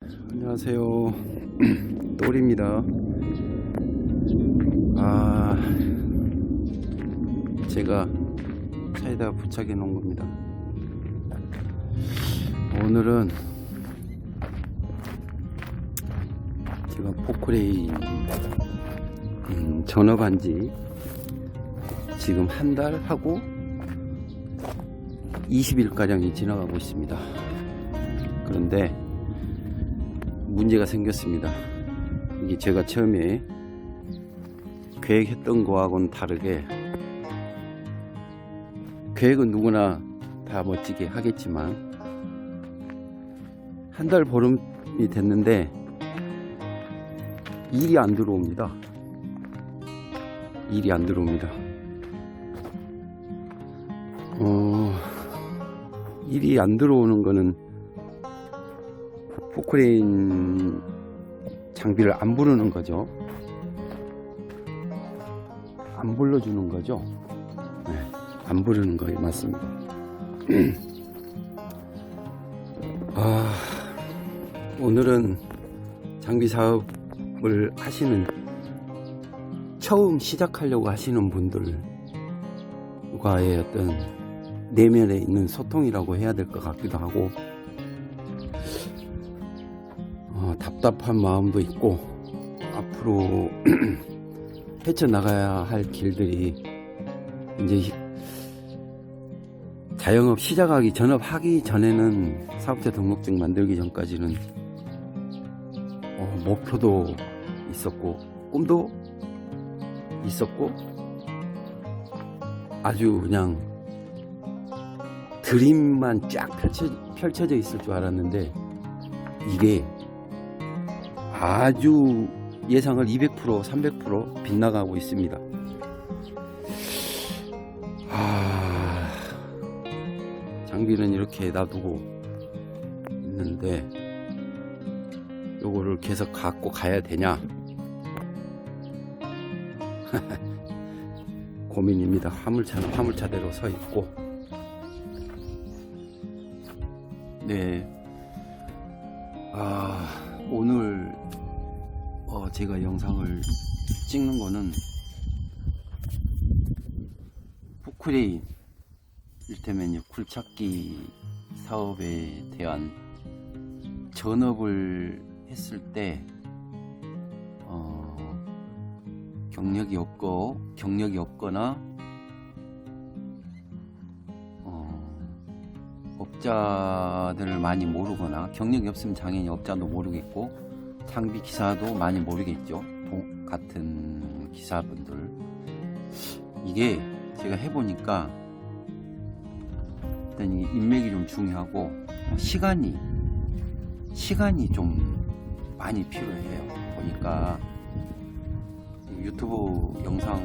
안녕하세요. 똘입니다. 제가 차에다 부착해 놓은 겁니다. 오늘은 제가 포크레인 전업한 지 지금 한 달 하고 20일가량이 지나가고 있습니다. 그런데 문제가 생겼습니다. 이게 제가 처음에 계획했던 거하고는 다르게, 계획은 누구나 다 멋지게 하겠지만 한 달 보름이 됐는데 일이 안 들어옵니다. 일이 안 들어옵니다. 일이 안 들어오는 거는 포크레인 장비를 안 부르는 거죠. 안 불러주는 거죠. 네, 안 부르는 거에 맞습니다. 오늘은 장비 사업을 하시는, 처음 시작하려고 하시는 분들과의 어떤 내면에 있는 소통이라고 해야 될 것 같기도 하고, 답답한 마음도 있고, 앞으로 헤쳐나가야 할 길들이 이제 자영업 시작하기, 전업하기 전에는, 사업자 등록증 만들기 전까지는 목표도 있었고 꿈도 있었고 아주 그냥 드림만 쫙 펼쳐져 있을 줄 알았는데, 이게 아주 예상을 200%, 300% 빗나가고 있습니다. 장비는 이렇게 놔두고 있는데 요거를 계속 갖고 가야 되냐 고민입니다. 화물차는 화물차대로 서 있고. 네, 오늘 제가 영상을 찍는 거는 포크레인, 이를테면 굴착기 사업에 대한, 전업을 했을 때 경력이 없거나 업자들을 많이 모르거나, 경력이 없으면 당연히 업자도 모르겠고 장비 기사도 많이 모르겠죠. 같은 기사분들. 이게 제가 해보니까 일단 인맥이 좀 중요하고 시간이 좀 많이 필요해요. 보니까 유튜브 영상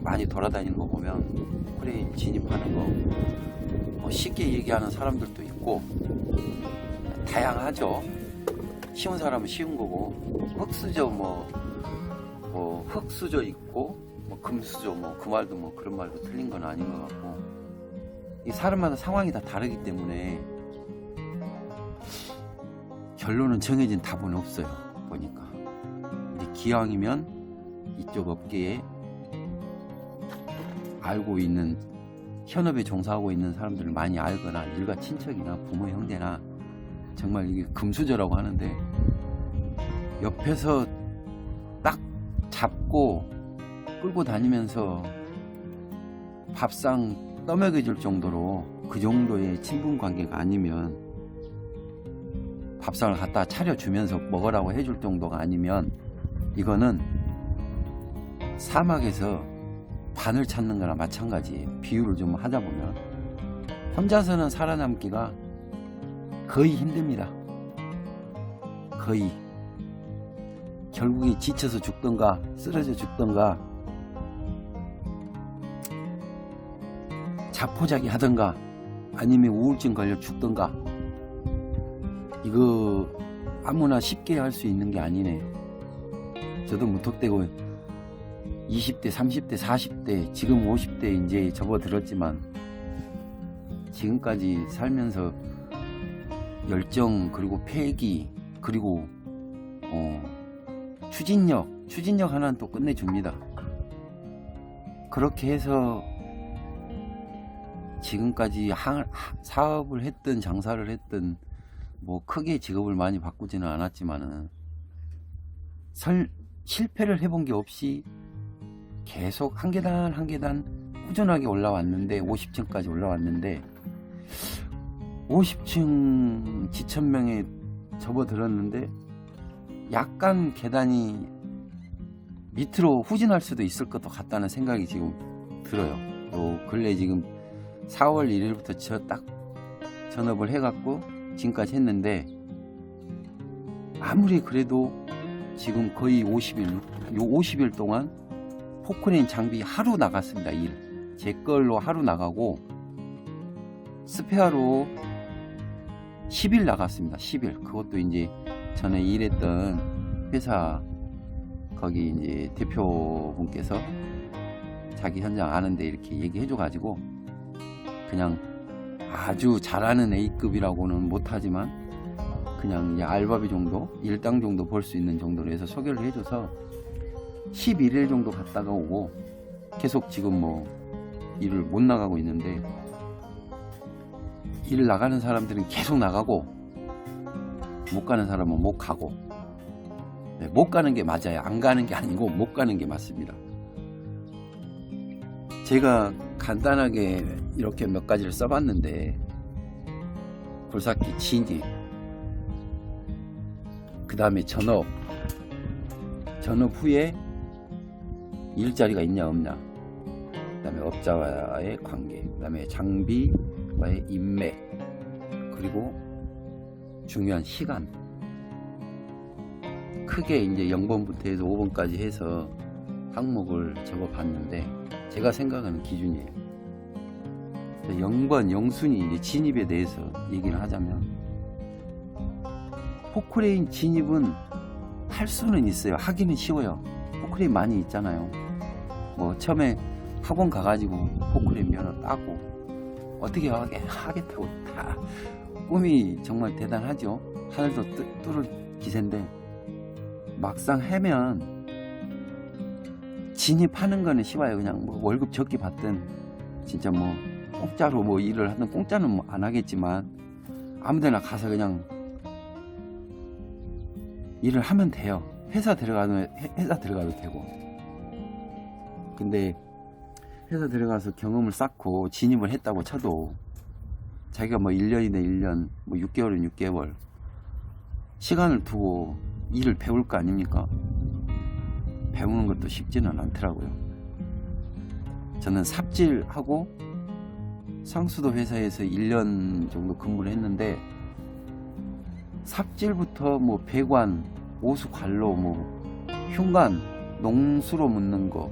많이 돌아다니는 거 보면 포크레인 진입하는 거 쉽게 얘기하는 사람들도 있고 다양하죠. 쉬운 사람은 쉬운 거고, 흙수저 흙수저 있고 금수저 그 말도 그런 말도 틀린 건 아닌 것 같고, 이 사람마다 상황이 다 다르기 때문에 결론은 정해진 답은 없어요. 보니까 근데 기왕이면 이쪽 업계에 알고 있는, 현업에 종사하고 있는 사람들을 많이 알거나, 일가 친척이나 부모 형제나, 정말 이게 금수저라고 하는데 옆에서 딱 잡고 끌고 다니면서 밥상 떠먹여줄 정도로, 그 정도의 친분 관계가 아니면, 밥상을 갖다 차려주면서 먹으라고 해줄 정도가 아니면, 이거는 사막에서 바늘 찾는 거나 마찬가지예요. 비유를 좀 하다 보면 혼자서는 살아남기가 거의 힘듭니다. 거의. 결국에 지쳐서 죽던가 쓰러져 죽던가 자포자기 하던가 아니면 우울증 걸려 죽던가. 이거 아무나 쉽게 할 수 있는 게 아니네. 저도 무턱대고 20대, 30대, 40대, 지금 50대 이제 접어들었지만, 지금까지 살면서 열정, 그리고 패기, 그리고 추진력 하나는 또 끝내줍니다. 그렇게 해서 지금까지 사업을 했든 장사를 했든 뭐 크게 직업을 많이 바꾸지는 않았지만은 실패를 해본 게 없이 계속 한 계단 한 계단 꾸준하게 올라왔는데 50층까지 올라왔는데 50층 지천명에 접어들었는데 약간 계단이 밑으로 후진할 수도 있을 것도 같다는 생각이 지금 들어요. 요 근래 지금 4월 1일부터 딱 전업을 해갖고 지금까지 했는데 아무리 그래도 지금 거의 50일 동안 포크레인 장비 하루 나갔습니다. 제 걸로 하루 나가고 스페어로 10일 나갔습니다. 10일. 그것도 이제 전에 일했던 회사 거기 이제 대표분께서 자기 현장 아는데 이렇게 얘기해줘가지고 그냥 아주 잘하는 A급이라고는 못하지만 그냥 이제 알바비 정도, 일당 정도 벌 수 있는 정도로 해서 소개를 해줘서 11일 정도 갔다가 오고 계속 지금 뭐 일을 못 나가고 있는데 일을 나가는 사람들은 계속 나가고 못 가는 사람은 못 가고 네, 못 가는 게 맞아요. 안 가는 게 아니고 못 가는 게 맞습니다. 제가 간단하게 이렇게 몇 가지를 써봤는데 굴삭기 진입, 그 다음에 전업 후에 일자리가 있냐 없냐, 그 다음에 업자와의 관계, 그 다음에 장비와의 인맥, 그리고 중요한 시간. 크게 이제 0번부터 해서 5번까지 해서 항목을 적어봤는데 제가 생각하는 기준이에요. 0번 영순위 이제 진입에 대해서 얘기를 하자면 포크레인 진입은 할 수는 있어요. 하기는 쉬워요. 포크레인 많이 있잖아요. 뭐 처음에 학원 가가지고 포크레인 면허 따고 어떻게 하겠다고 다 꿈이 정말 대단하죠. 하늘도 뚫을 기세인데 막상 하면 진입하는 거는 쉬워요. 그냥 뭐 월급 적게 받든 진짜 뭐 공짜로 뭐 일을 하든 공짜는 뭐 안 하겠지만 아무데나 가서 그냥 일을 하면 돼요. 회사 들어가도 되고. 근데 회사 들어가서 경험을 쌓고 진입을 했다고 쳐도 자기가 뭐 1년이나 1년, 뭐 6개월이면 6개월 시간을 두고 일을 배울 거 아닙니까? 배우는 것도 쉽지는 않더라고요. 저는 삽질하고 상수도 회사에서 1년 정도 근무를 했는데 삽질부터 뭐 배관, 오수관로, 뭐 흉관, 농수로 묻는 거,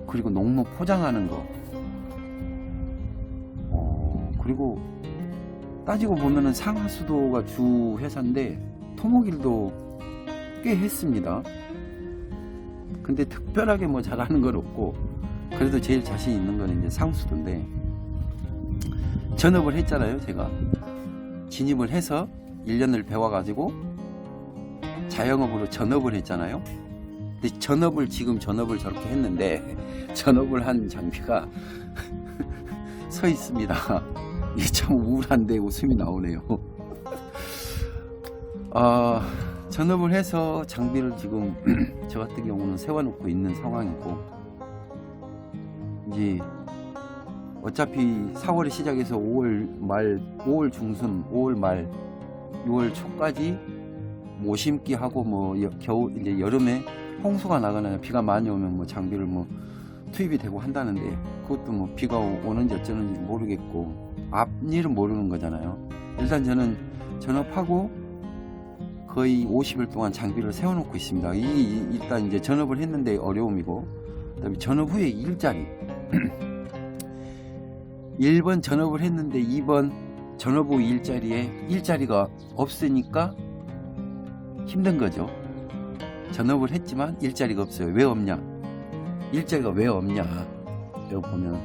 그리고 농무 포장하는 거, 그리고 따지고 보면은 상하수도가 주 회사인데 토목일도 꽤 했습니다. 근데 특별하게 뭐 잘하는 건 없고 그래도 제일 자신 있는 건 이제 상수도인데 전업을 했잖아요. 제가 진입을 해서 1년을 배워가지고 자영업으로 전업을 했잖아요. 근데 지금 전업을 저렇게 했는데 전업을 한 장비가 서 있습니다. 이게 참 우울한데 웃음이 나오네요. 전업을 해서 장비를 지금 저 같은 경우는 세워놓고 있는 상황이고 이제 어차피 4월에 시작해서 5월 말, 5월 중순, 5월 말, 6월 초까지 모심기 하고 뭐 겨울 이제 여름에 홍수가 나거나 비가 많이 오면 뭐 장비를 뭐 투입이 되고 한다는데 그것도 뭐 비가 오는지 어쩌는지 모르겠고 앞일은 모르는 거잖아요. 일단 저는 전업하고 거의 50일 동안 장비를 세워놓고 있습니다. 일단 이제 전업을 했는데 어려움이고, 그다음에 전업 후에 일자리. 1번 전업을 했는데 2번 전업 후 일자리가 없으니까 힘든 거죠. 전업을 했지만 일자리가 없어요. 왜 없냐? 일자리가 왜 없냐? 여기 보면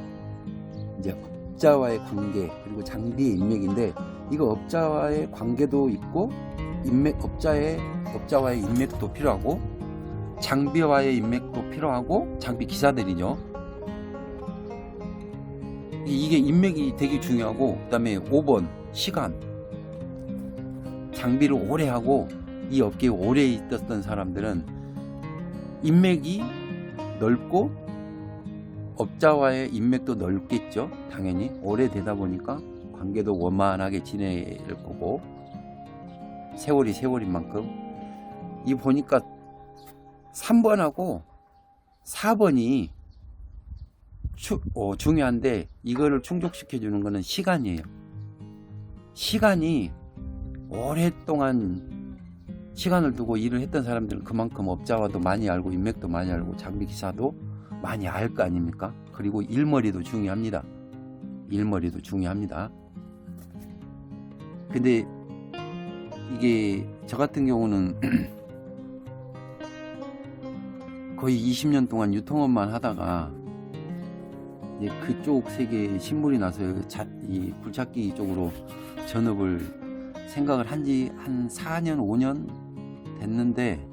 이제 업자와의 관계 그리고 장비의 인맥인데 이거 업자와의 관계도 있고 업자와의 인맥도 필요하고 장비와의 인맥도 필요하고 장비 기사들이죠. 이게 인맥이 되게 중요하고 그 다음에 5번 시간, 장비를 오래 하고 이 업계에 오래 있었던 사람들은 인맥이 넓고 업자와의 인맥도 넓겠죠. 당연히 오래 되다 보니까 관계도 원만하게 지낼 거고 세월인 만큼. 이 보니까 3번하고 4번이 중요한데 이거를 충족시켜 주는 거는 시간이에요. 시간이 오랫동안 시간을 두고 일을 했던 사람들은 그만큼 업자와도 많이 알고 인맥도 많이 알고 장비 기사도 많이 알 거 아닙니까? 그리고 일머리도 중요합니다. 일머리도 중요합니다. 근데 이게 저 같은 경우는 거의 20년 동안 유통업만 하다가 이제 그쪽 세계에 신물이 나서 이 굴착기 쪽으로 전업을 생각을 한 지 한 4년 5년 됐는데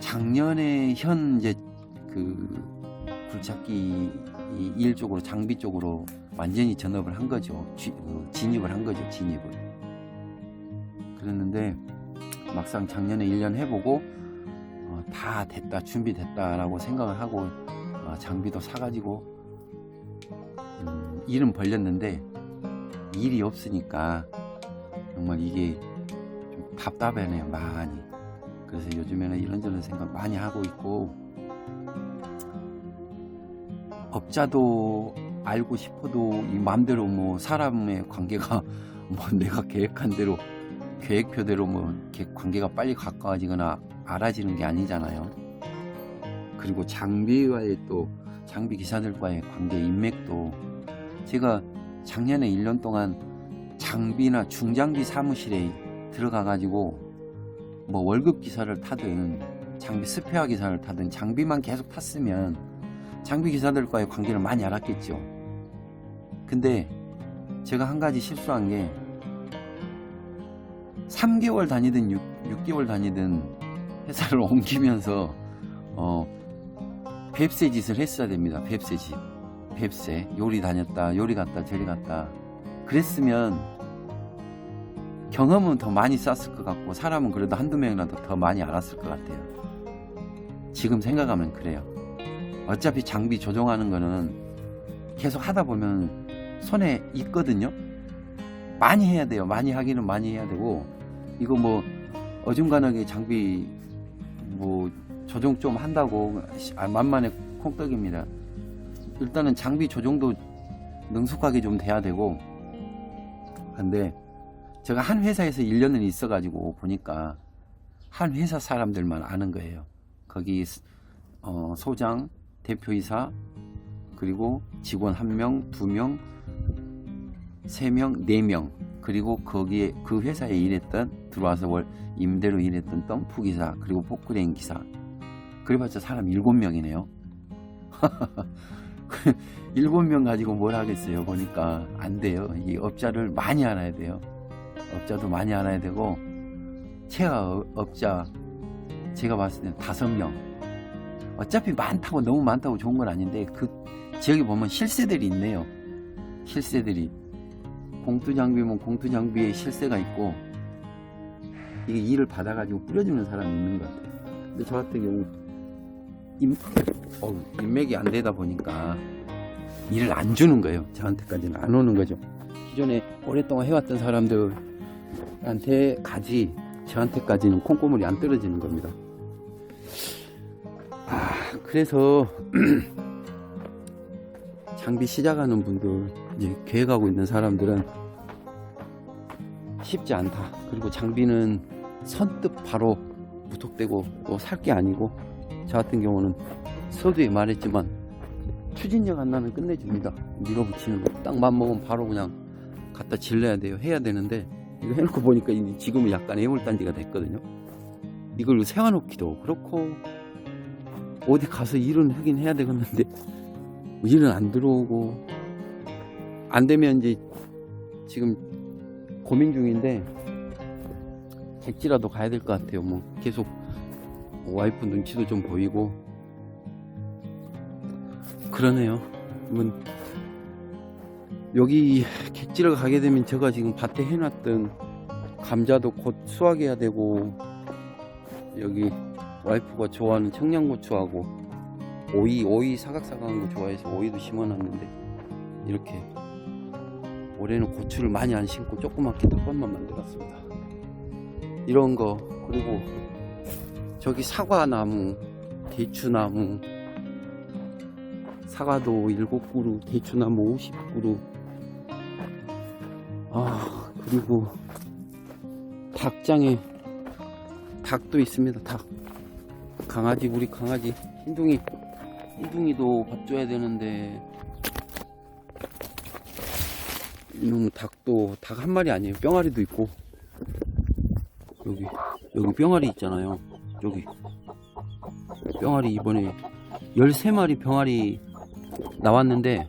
작년에 현재 그 굴착기 일 쪽으로 장비 쪽으로 완전히 전업을 한 거죠. 진입을 한 거죠. 진입을. 그랬는데 막상 작년에 1년 해보고 다 됐다 준비됐다라고 생각을 하고 장비도 사가지고 일은 벌렸는데 일이 없으니까 정말 이게 좀 답답하네요. 많이. 그래서 요즘에는 이런저런 생각 많이 하고 있고 업자도 알고 싶어도 이 마음대로 뭐 사람의 관계가 뭐 내가 계획한 대로 계획표대로 뭐 이렇게 관계가 빨리 가까워지거나 알아지는 게 아니잖아요. 그리고 장비와의 또 장비 기사들과의 관계 인맥도 제가 작년에 1년 동안 장비나 중장비 사무실에 들어가 가지고 뭐 월급 기사를 타든 장비 스페어 기사를 타든 장비만 계속 탔으면 장비 기사들과의 관계를 많이 알았겠죠. 근데 제가 한 가지 실수한 게 3개월 다니든 6개월 다니든 회사를 옮기면서 뱁새 짓을 했어야 됩니다. 뱁새 짓. 뱁새. 요리 다녔다. 요리 갔다. 저리 갔다. 그랬으면 경험은 더 많이 쌓았을 것 같고 사람은 그래도 한두 명이라도 더 많이 알았을 것 같아요. 지금 생각하면 그래요. 어차피 장비 조정하는 거는 계속 하다 보면 손에 있거든요. 많이 해야 돼요. 많이 하기는 많이 해야 되고 이거 뭐 어중간하게 장비 뭐 조정 좀 한다고 만만의 콩떡입니다. 일단은 장비 조정도 능숙하게 좀 돼야 되고 근데 제가 한 회사에서 1년은 있어가지고 보니까 한 회사 사람들만 아는 거예요. 거기 소장, 대표이사 그리고 직원 1명, 2명, 3명, 4명 그리고 거기에 그 회사에 일했던 들어와서 임대로 일했던 덤프 기사 그리고 포크레인 기사 그래봤자 사람 7명이네요. 7명 가지고 뭘 하겠어요. 보니까 안 돼요. 이 업자를 많이 알아야 돼요. 업자도 많이 알아야 되고 최하 업자 제가 봤을 때는 5명. 어차피 많다고 너무 많다고 좋은 건 아닌데 그 지역에 보면 실세들이 있네요. 실세들이 공투장비면 공투장비에 실세가 있고 이게 일을 받아가지고 뿌려주는 사람이 있는 것 같아요. 근데 저 같은 경우 인맥이 안 되다 보니까 일을 안 주는 거예요. 저한테까지는 안 오는 거죠. 기존에 오랫동안 해왔던 사람들한테 가지 저한테까지는 콩고물이 안 떨어지는 겁니다. 그래서 장비 시작하는 분들 이제 계획하고 있는 사람들은 쉽지 않다. 그리고 장비는 선뜻 바로 무턱대고 또 살 게 아니고 저 같은 경우는 서두에 말했지만 추진력 하나는 끝내줍니다. 밀어붙이는 거 딱 맘먹으면 바로 그냥 갖다 질러야 돼요. 해야 되는데 이거 해놓고 보니까 지금은 약간 애물단지가 됐거든요. 이걸 세워놓기도 그렇고 어디 가서 일은 하긴 해야 되겠는데 일은 안 들어오고 안 되면 이제 지금 고민 중인데 객지라도 가야 될 것 같아요. 뭐 계속 와이프 눈치도 좀 보이고 그러네요. 여기 객지를 가게 되면 제가 지금 밭에 해놨던 감자도 곧 수확해야 되고, 여기 와이프가 좋아하는 청양고추하고 오이 사각사각한 거 좋아해서 오이도 심어놨는데, 이렇게 올해는 고추를 많이 안 심고 조그맣게 텃밭만 만들었습니다. 이런 거, 그리고 저기 사과나무, 대추나무, 사과도 7그루, 대추나무 50그루. 그리고 닭장에 닭도 있습니다. 닭. 강아지, 우리 강아지 흰둥이도 밥 줘야 되는데, 이놈 닭도 닭 한 마리 아니에요. 뿅아리도 있고, 여기 뿅아리 있잖아요. 여기 뿅아리 이번에 13마리 병아리 나왔는데,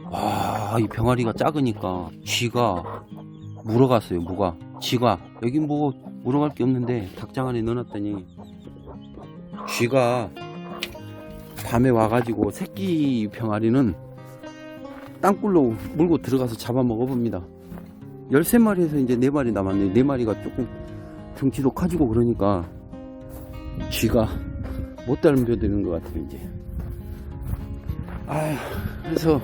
와, 이 병아리가 작으니까 쥐가 물어갔어요. 쥐가 여기 뭐 물어갈 게 없는데 닭장 안에 넣어놨더니 쥐가 밤에 와가지고 새끼 병아리는 땅굴로 물고 들어가서 잡아먹어봅니다. 13마리에서 이제 4마리 남았네. 4마리가 조금 덩치도 커지고 그러니까 쥐가 못 닮겨드는 것 같아요. 이제 그래서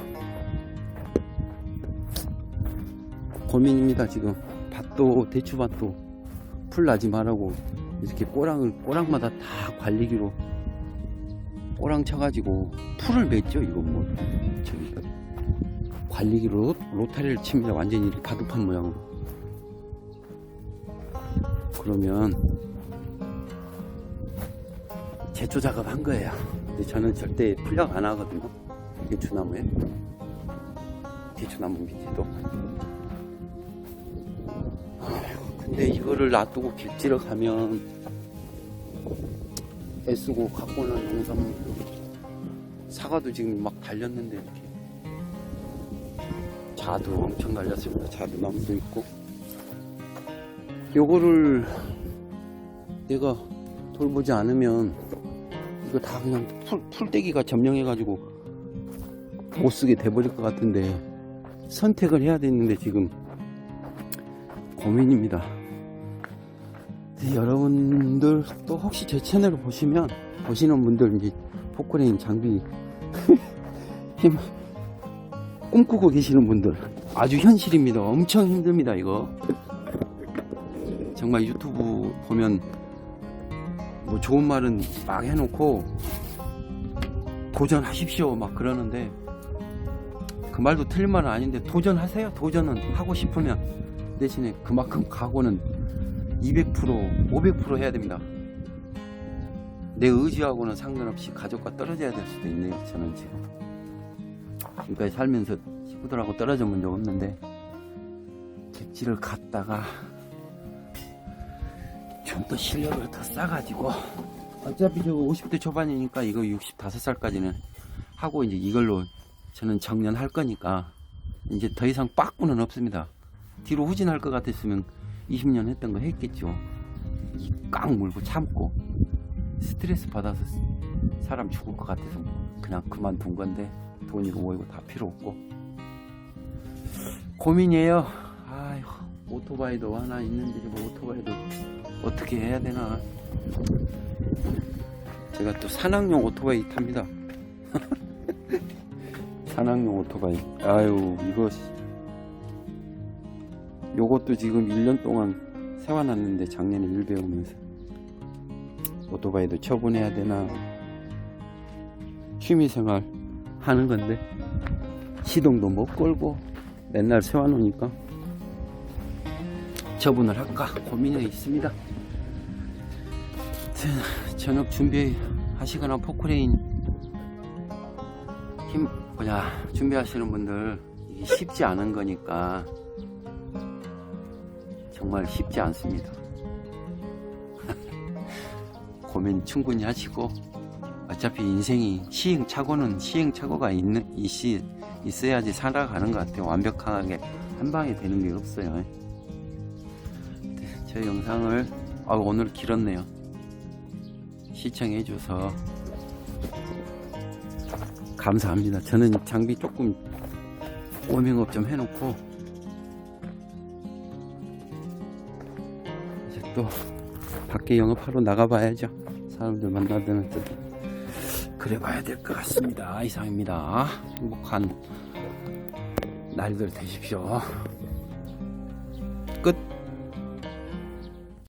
고민입니다. 지금 밭도, 대추밭도 풀 나지 말라고 이렇게 꼬랑마다 다 관리기로 꼬랑 쳐가지고 풀을 맺죠. 이거 뭐 저기 관리기로 로타리를 칩니다. 완전히 다급한 모양으로. 그러면 제초 작업 한 거예요. 근데 저는 절대 풀약 안 하거든요. 대추나무에, 대추나무 밑에도. 근데 이거를 놔두고 객지를 가면 애쓰고 갖고 오는 농산물도, 사과도 지금 막 달렸는데, 이렇게 자두 엄청 달렸습니다. 자두나무도 있고. 요거를 내가 돌보지 않으면 이거 다 그냥 풀떼기가 점령해가지고 못 쓰게 돼버릴 것 같은데, 선택을 해야 되는데 지금 고민입니다. 여러분들 또 혹시 제 채널을 보시는 분들, 이제 포크레인 장비 힘 꿈꾸고 계시는 분들, 아주 현실입니다. 엄청 힘듭니다. 이거 정말 유튜브 보면 뭐 좋은 말은 막 해놓고 도전하십시오 막 그러는데, 그 말도 틀린 말은 아닌데, 도전하세요. 도전은 하고 싶으면. 대신에 그만큼 각오는 200%, 500% 해야 됩니다. 내 의지하고는 상관없이 가족과 떨어져야 될 수도 있네요. 저는 지금까지 살면서 식구들하고 떨어져 본 적 없는데, 객지를 갔다가 좀 더 실력을 더 쌓아가지고, 어차피 저 50대 초반이니까 이거 65살까지는 하고 이제 이걸로 저는 정년할 거니까 이제 더 이상 빠꾸는 없습니다. 뒤로 후진할 것 같았으면 20년 했던 거 했겠죠. 깡 물고 참고 스트레스 받아서 사람 죽을 것 같아서 그냥 그만둔 건데, 돈이고 뭐이고 다 필요 없고 고민이에요. 아휴, 오토바이도 하나 있는데 뭐 오토바이도 어떻게 해야 되나. 제가 또 산악용 오토바이 탑니다. 산악용 오토바이. 아유, 요것도 지금 1년 동안 세워놨는데, 작년에 일 배우면서 오토바이도 처분해야 되나. 취미생활 하는 건데 시동도 못 걸고 맨날 세워놓으니까 처분을 할까 고민에 있습니다. 저녁 준비하시거나 포크레인 준비하시는 분들, 이게 쉽지 않은 거니까 정말 쉽지 않습니다. 고민 충분히 하시고, 어차피 인생이 시행착오가 있어야지 살아가는 것 같아요. 완벽하게 한 방에 되는 게 없어요. 제 영상을 오늘 길었네요. 시청해줘서 감사합니다. 저는 장비 조금 워밍업 좀 해놓고 이제 또 밖에 영업하러 나가봐야죠. 사람들 만나면 또 그래봐야 될 것 같습니다. 이상입니다. 행복한 날들 되십시오. 끝.